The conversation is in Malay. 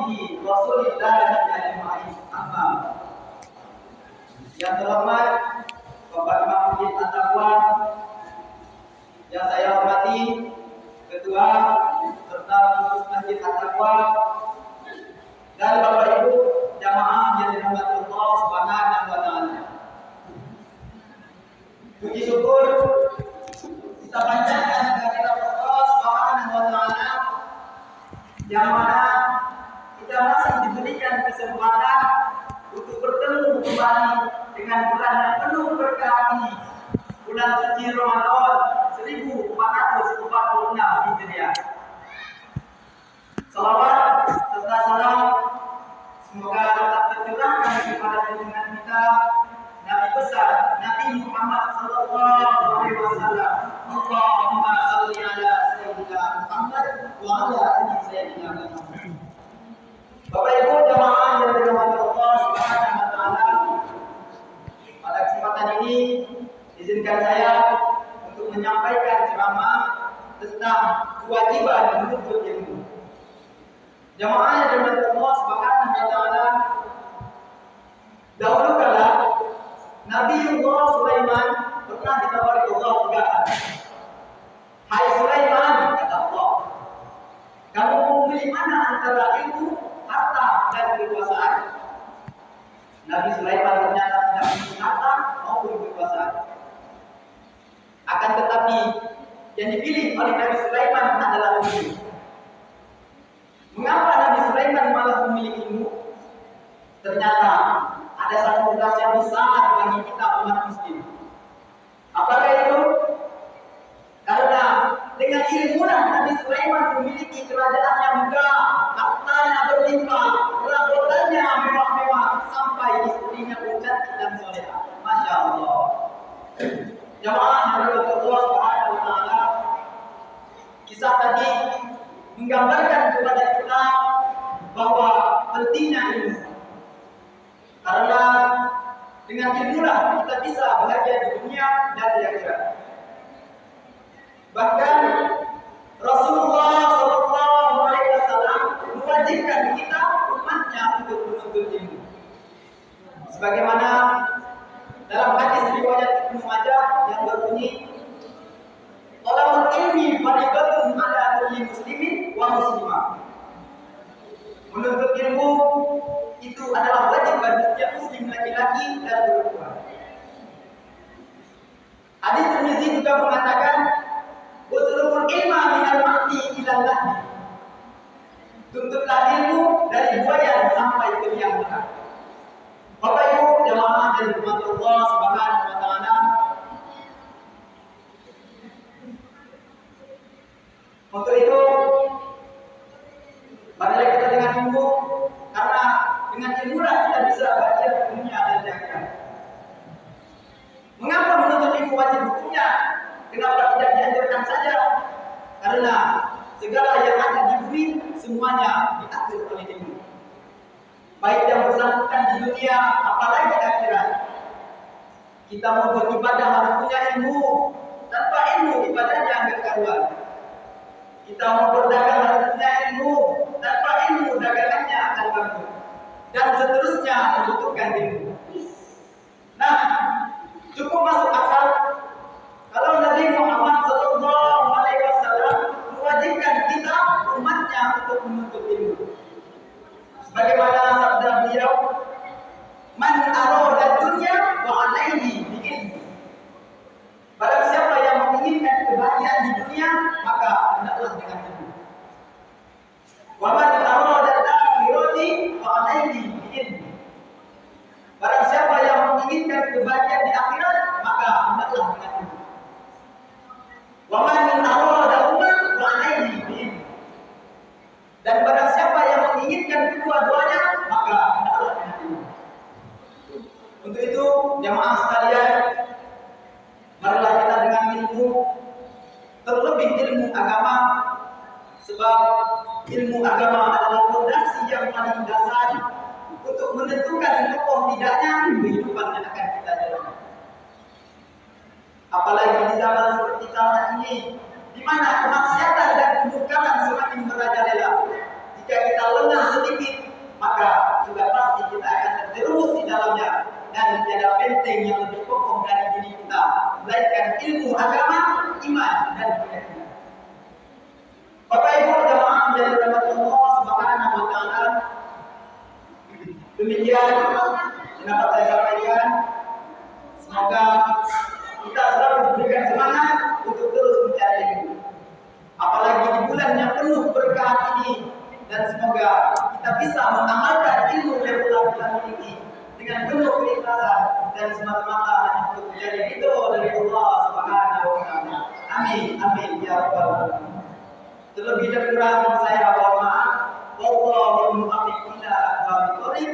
sahbihi Rasulillahi ajma'in. Amma. Yang terhormat Bapak Imam Masjid At-Taqwa, yang saya hormati Ketua serta pengurus Masjid At-Taqwa, dan Bapak Ibu jamaah yang dirahmati Allah Subhanahu wa taala. Puji syukur kita panjatkan kehadirat Allah Subhanahu wa taala yang mana kita masih diberikan kesempatan untuk bertemu kembali dengan bulan yang penuh berkah ini, bulan suci Ramadan 1446 Hijriah. Salawat serta salam semoga tetap tercurahkan kepada junjungan kita Nabi besar Nabi Muhammad sallallahu alaihi wasallam. Allahumma shalli ala sayyidina Muhammad wa ala ali sayyidina Muhammad. Bapak Ibu jamaah yang dirahmati Allah Subhanahu wa taala, pada kesempatan ini izinkan saya untuk menyampaikan ceramah tentang kewajiban menuntut ilmu. Jamaah yang dirahmati Allah Subhanahu wa taala, dahulu kala Nabiullah Sulaiman pernah ditawari Allah 3 kali. Hai Sulaiman, kata Allah, kamu memilih mana antara ilmu, harta, dan kekuasaan? Nabi Sulaiman ternyata tidak memilih harta maupun kekuasaan. Akan tetapi yang dipilih oleh Nabi Sulaiman adalah ilmu. Mengapa Nabi Sulaiman malah memilih ilmu? Ternyata ada satu tugas yang besar bagi kita umat muslim. Apakah itu? Karena dengan ilmu Nabi Sulaiman memiliki kerajaan yang megah, hartanya berlimpah, perabotannya mewah-mewah, sampai istrinya pun cantik dan soleha. Masya Allah. Jamaah yang dirahmati Allah Subhanahu wa taala, kisah tadi menggambarkan kepada kita bahwa pentingnya ilmu. Karena dengan ilmulah kita bisa bahagia di dunia dan di akhirat. Bahkan Rasulullah SAW mewajibkan kita umatnya untuk menuntut ilmu. Sebagaimana dalam hadis riwayat Ibnu Majah yang berbunyi, "Talabul ilmi fardhatun 'ala kulli muslimin wa muslimah." Menuntut ilmu itu adalah wajib bagi setiap muslim laki-laki dan perempuan. Hadis Tirmizi juga mengatakan, "Utlubul ilma minal mahdi ilal lahdi." Tuntutlah ilmu dari buaya sampai ke liang lahat. Bapak Ibu jamaah dan umat Allah Subhanahu wa taala, untuk itu marilah kita dengan ilmu, karena dengan ilmu lah kita bisa bahagia di dunia dan di akhirat. Mengapa menuntut ilmu wajib hukumnya? Kenapa tidak dianjurkan saja? Karena segala yang ada di bumi semuanya diatur oleh ilmu. Baik yang bersangkutan di dunia, apalagi di akhirat. Kita mau beribadah harus punya ilmu. Tanpa ilmu ibadahnya enggak karuan. Kita mau berdagang harus punya ilmu. Tanpa ilmu dagangannya akan bangkrut. Dan seterusnya membutuhkan ilmu. Nah, cukup masuk akal kalau Nabi Muhammad SAW mewajibkan kita umatnya untuk menuntut ilmu. Sebagaimana sabda beliau, "Man arada dunya wa 'alaihi bi ilmi." Barang siapa yang menginginkan kebahagiaan di dunia, maka hendaklah dengan ilmu. Wa man arada al-akhirati wa 'alaihi bi ilmi. Barang siapa yang menginginkan kebahagiaan di akhirat, maka hendaklah dengan ilmu. Wa man arada umar wa 'alaihi bi ilmi. Dan barang siapa yang menginginkan kedua-duanya, maka hendaklah dengan ilmu. Untuk itu, jamaah sekalian, marilah kita dengan ilmu, terlebih ilmu agama, sebab ilmu agama adalah fondasi yang paling dasar untuk menentukan kokoh tidaknya kehidupan yang akan kita jalani. Apalagi di zaman seperti saat ini, di mana kemaksiatan dan kemungkaran semakin merajalela. Jika kita lengah sedikit, benteng yang lebih kokoh dari diri kita, melainkan ilmu agama, iman dan keyakinan. Bapak Ibu jamaah yang dirahmati Allah Subhanahu wa taala, demikian yang dapat saya sampaikan. Semoga kita selalu diberikan semangat untuk terus mencari ilmu. Apalagi di bulan yang penuh berkah ini, dan semoga kita bisa mengamalkan ilmu yang telah kita miliki dengan penuh keikhlasan dan semata-mata hanya untuk menjadi ridho dari Allah Subhanahu wa taala. Amin amin ya rabbal alamin. Terlebih dan kurang saya mohon maaf. Wallahul muwaffiq ila aqwamit thoriq.